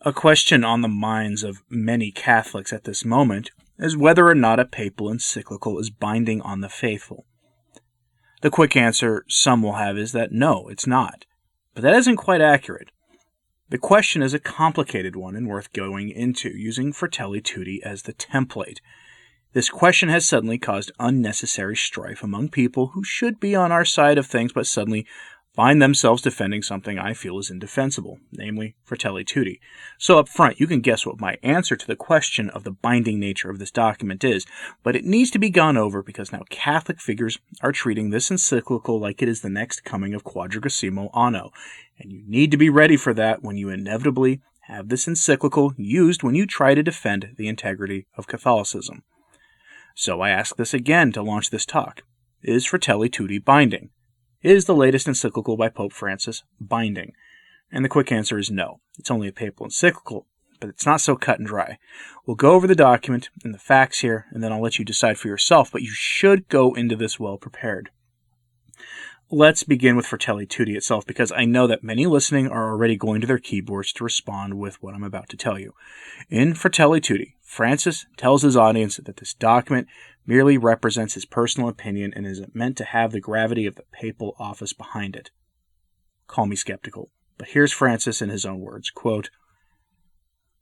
A question on the minds of many Catholics at this moment is whether or not a papal encyclical is binding on the faithful. The quick answer some will have is that no, it's not. But that isn't quite accurate. The question is a complicated one and worth going into, using Fratelli Tutti as the template. This question has suddenly caused unnecessary strife among people who should be on our side of things but suddenly find themselves defending something I feel is indefensible, namely Fratelli Tutti. So up front, you can guess what my answer to the question of the binding nature of this document is, but it needs to be gone over because now Catholic figures are treating this encyclical like it is the next coming of Quadragesimo Anno, and you need to be ready for that when you inevitably have this encyclical used when you try to defend the integrity of Catholicism. So I ask this again to launch this talk. Is Fratelli Tutti binding? Is the latest encyclical by Pope Francis binding? And the quick answer is no. It's only a papal encyclical, but it's not so cut and dry. We'll go over the document and the facts here, and then I'll let you decide for yourself, but you should go into this well prepared. Let's begin with Fratelli Tutti itself, because I know that many listening are already going to their keyboards to respond with what I'm about to tell you. In Fratelli Tutti, Francis tells his audience that this document merely represents his personal opinion and isn't meant to have the gravity of the papal office behind it. Call me skeptical, but here's Francis in his own words, quote,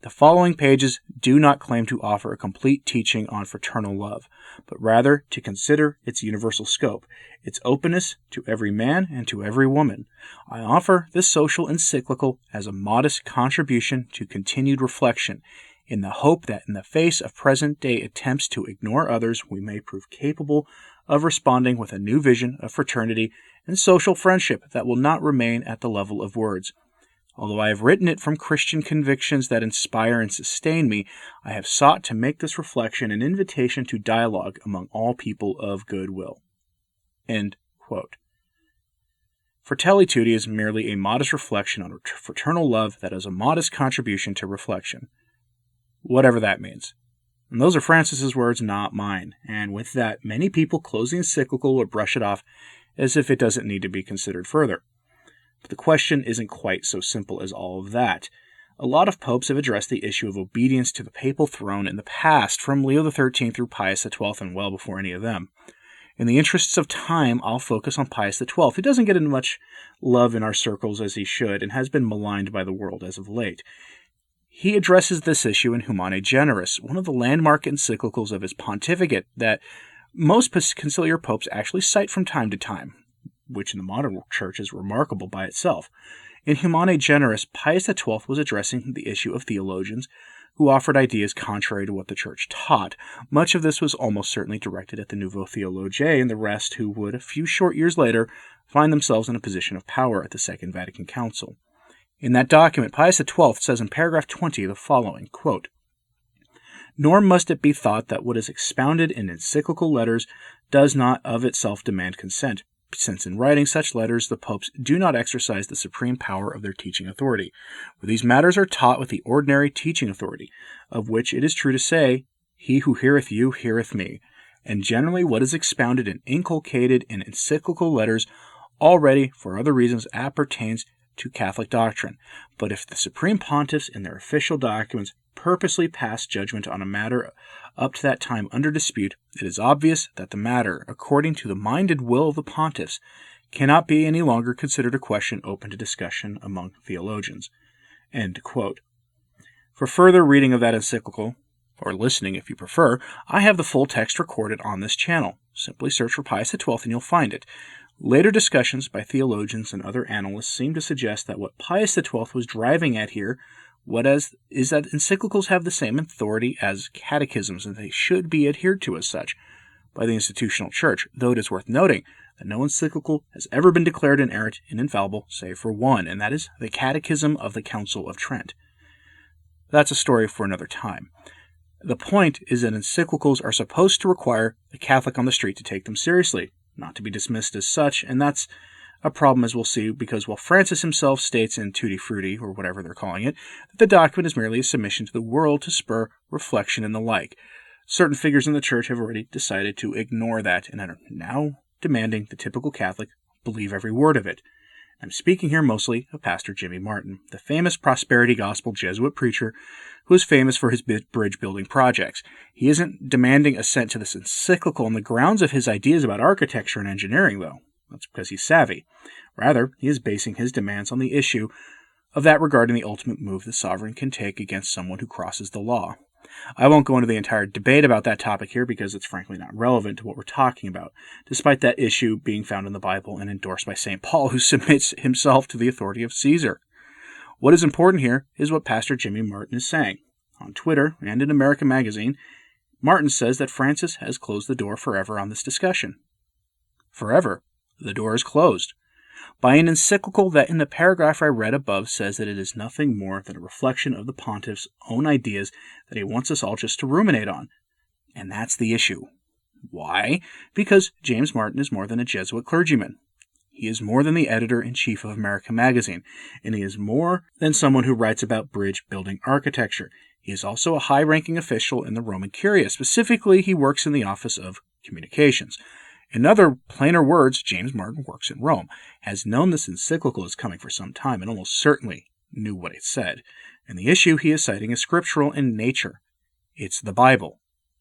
"The following pages do not claim to offer a complete teaching on fraternal love, but rather to consider its universal scope, its openness to every man and to every woman. I offer this social encyclical as a modest contribution to continued reflection, in the hope that in the face of present-day attempts to ignore others, we may prove capable of responding with a new vision of fraternity and social friendship that will not remain at the level of words. Although I have written it from Christian convictions that inspire and sustain me, I have sought to make this reflection an invitation to dialogue among all people of goodwill." End quote. Fratelli Tutti is merely a modest reflection on fraternal love that is a modest contribution to reflection. Whatever that means. And those are Francis's words, not mine. And with that, many people close the encyclical or brush it off as if it doesn't need to be considered further. But the question isn't quite so simple as all of that. A lot of popes have addressed the issue of obedience to the papal throne in the past, from Leo XIII through Pius XII and well before any of them. In the interests of time, I'll focus on Pius XII, who doesn't get as much love in our circles as he should and has been maligned by the world as of late. He addresses this issue in Humane Generis, one of the landmark encyclicals of his pontificate that most conciliar popes actually cite from time to time, which in the modern church is remarkable by itself. In Humane Generis, Pius XII was addressing the issue of theologians who offered ideas contrary to what the church taught. Much of this was almost certainly directed at the Nouveau Theologiae and the rest who would, a few short years later, find themselves in a position of power at the Second Vatican Council. In that document, Pius XII says in paragraph 20 the following, quote, "Nor must it be thought that what is expounded in encyclical letters does not of itself demand consent, since in writing such letters the popes do not exercise the supreme power of their teaching authority, for these matters are taught with the ordinary teaching authority, of which it is true to say, he who heareth you heareth me, and generally what is expounded and inculcated in encyclical letters already, for other reasons, appertains to Catholic doctrine. But if the supreme pontiffs in their official documents purposely pass judgment on a matter up to that time under dispute, it is obvious that the matter, according to the mind and will of the pontiffs, cannot be any longer considered a question open to discussion among theologians." End quote. For further reading of that encyclical, or listening if you prefer, I have the full text recorded on this channel. Simply search for Pius XII and you'll find it. Later discussions by theologians and other analysts seem to suggest that what Pius XII was driving at here is that encyclicals have the same authority as catechisms, and they should be adhered to as such by the institutional church, though it is worth noting that no encyclical has ever been declared inerrant and infallible, save for one, and that is the Catechism of the Council of Trent. That's a story for another time. The point is that encyclicals are supposed to require the Catholic on the street to take them seriously, not to be dismissed as such, and that's a problem, as we'll see, because while Francis himself states in Tutti Frutti, or whatever they're calling it, that the document is merely a submission to the world to spur reflection and the like, certain figures in the church have already decided to ignore that and are now demanding the typical Catholic believe every word of it. I'm speaking here mostly of Pastor Jimmy Martin, the famous prosperity gospel Jesuit preacher who is famous for his bridge-building projects. He isn't demanding assent to this encyclical on the grounds of his ideas about architecture and engineering, though. That's because he's savvy. Rather, he is basing his demands on the issue of that regarding the ultimate move the sovereign can take against someone who crosses the law. I won't go into the entire debate about that topic here because it's frankly not relevant to what we're talking about, despite that issue being found in the Bible and endorsed by St. Paul, who submits himself to the authority of Caesar. What is important here is what Pastor Jimmy Martin is saying. On Twitter and in American Magazine, Martin says that Francis has closed the door forever on this discussion. Forever. The door is closed. By an encyclical that in the paragraph I read above says that it is nothing more than a reflection of the pontiff's own ideas that he wants us all just to ruminate on. And that's the issue. Why? Because James Martin is more than a Jesuit clergyman. He is more than the editor-in-chief of American Magazine, and he is more than someone who writes about bridge-building architecture. He is also a high-ranking official in the Roman Curia. Specifically, he works in the office of communications. In other, plainer words, James Martin works in Rome, has known this encyclical is coming for some time, and almost certainly knew what it said. And the issue he is citing is scriptural in nature. It's the Bible.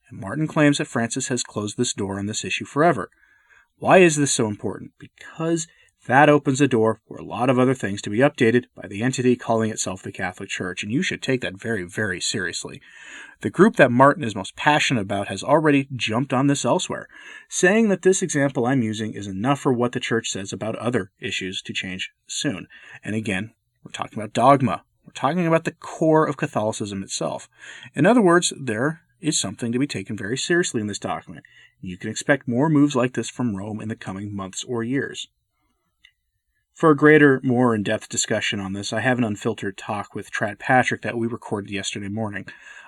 And Martin claims that Francis has closed this door on this issue forever. Why is this so important? Because that opens the door for a lot of other things to be updated by the entity calling itself the Catholic Church, and you should take that very, very seriously. The group that Martin is most passionate about has already jumped on this elsewhere, saying that this example I'm using is enough for what the Church says about other issues to change soon. And again, we're talking about dogma. We're talking about the core of Catholicism itself. In other words, there is something to be taken very seriously in this document. You can expect more moves like this from Rome in the coming months or years. For a greater, more in-depth discussion on this, I have an unfiltered talk with Trad Patrick that we recorded yesterday morning.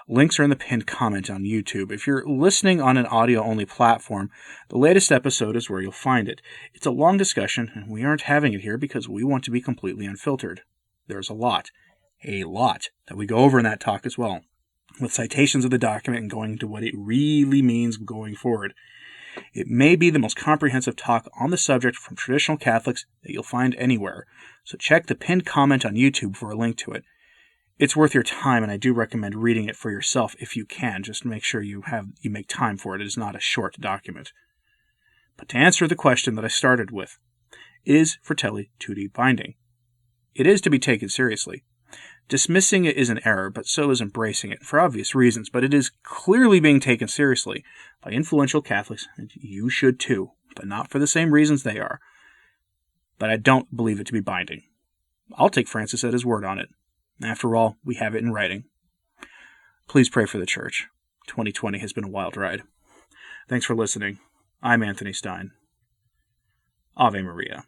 Links are in the pinned comment on YouTube. If you're listening on an audio-only platform, the latest episode is where you'll find it. It's a long discussion, and we aren't having it here because we want to be completely unfiltered. There's a lot that we go over in that talk as well, with citations of the document and going into what it really means going forward. It may be the most comprehensive talk on the subject from traditional Catholics that you'll find anywhere, so check the pinned comment on YouTube for a link to it. It's worth your time, and I do recommend reading it for yourself if you can. Just make sure you make time for it. It is not a short document. But to answer the question that I started with, is Fratelli Tutti binding? It is to be taken seriously. Dismissing it is an error, but so is embracing it, for obvious reasons, but it is clearly being taken seriously by influential Catholics, and you should too, but not for the same reasons they are. But I don't believe it to be binding. I'll take Francis at his word on it. After all, we have it in writing. Please pray for the Church. 2020 has been a wild ride. Thanks for listening. I'm Anthony Stine. Ave Maria.